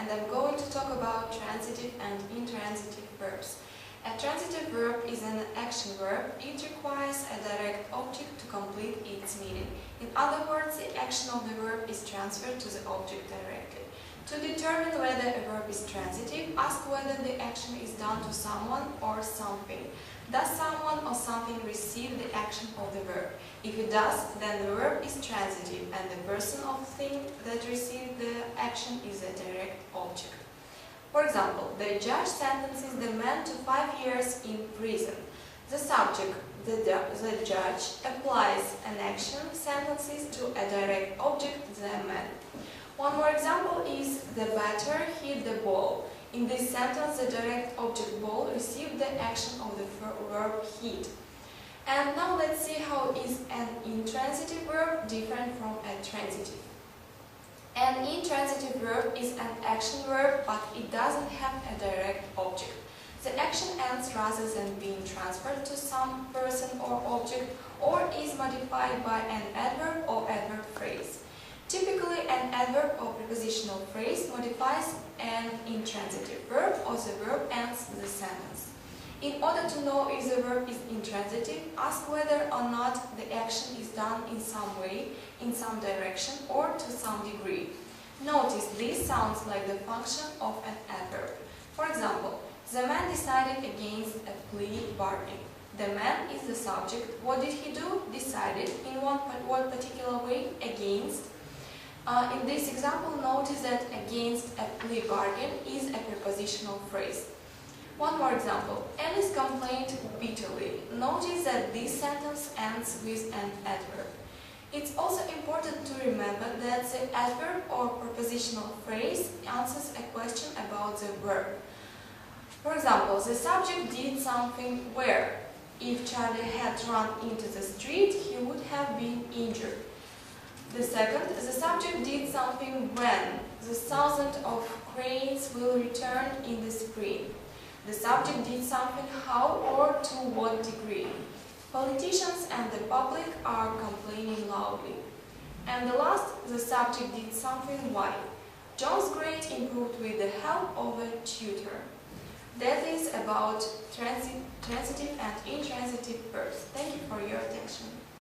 and I'm going to talk about transitive and intransitive verbs. A transitive verb is an action verb. It requires a direct object to complete its meaning. In other words, the action of the verb is transferred to the object directly. To determine whether a verb is transitive, ask whether the action is done to someone or something. Does someone or something receive the action of the verb? If it does, then the verb is transitive and the person or thing that received the action is a direct object. For example, the judge sentences the man to 5 years in prison. The subject, the judge, applies an action, sentences to a direct object, the man. One more example is the batter hit the ball. In this sentence, the direct object ball received the action of the verb hit. And now let's see how is an intransitive verb different from a transitive. An intransitive verb is an action verb, but it doesn't have a direct object. The action ends rather than being transferred to some person or object, or is modified by an adverb or adverb phrase. Typically, an adverb or prepositional phrase modifies an intransitive verb or the verb ends the sentence. In order to know if the verb is intransitive, ask whether or not the action is done in some way, in some direction, or to some degree. Notice this sounds like the function of an adverb. For example, the man decided against a plea bargain. The man is the subject. What did he do? Decided in one particular way, against. In this example, notice that against a plea bargain is a prepositional phrase. One more example. Alice complained bitterly. Notice that this sentence ends with an adverb. It's also important to remember that the adverb or prepositional phrase answers a question about the verb. For example, the subject did something where. If Charlie had run into the street, he would have been injured. The second, the subject did something when. The thousands of cranes will return in the spring. The subject did something how or to what degree. Politicians and the public are complaining loudly. And the last, the subject did something why. John's grade improved with the help of a tutor. That is about transitive and intransitive verbs. Thank you for your attention.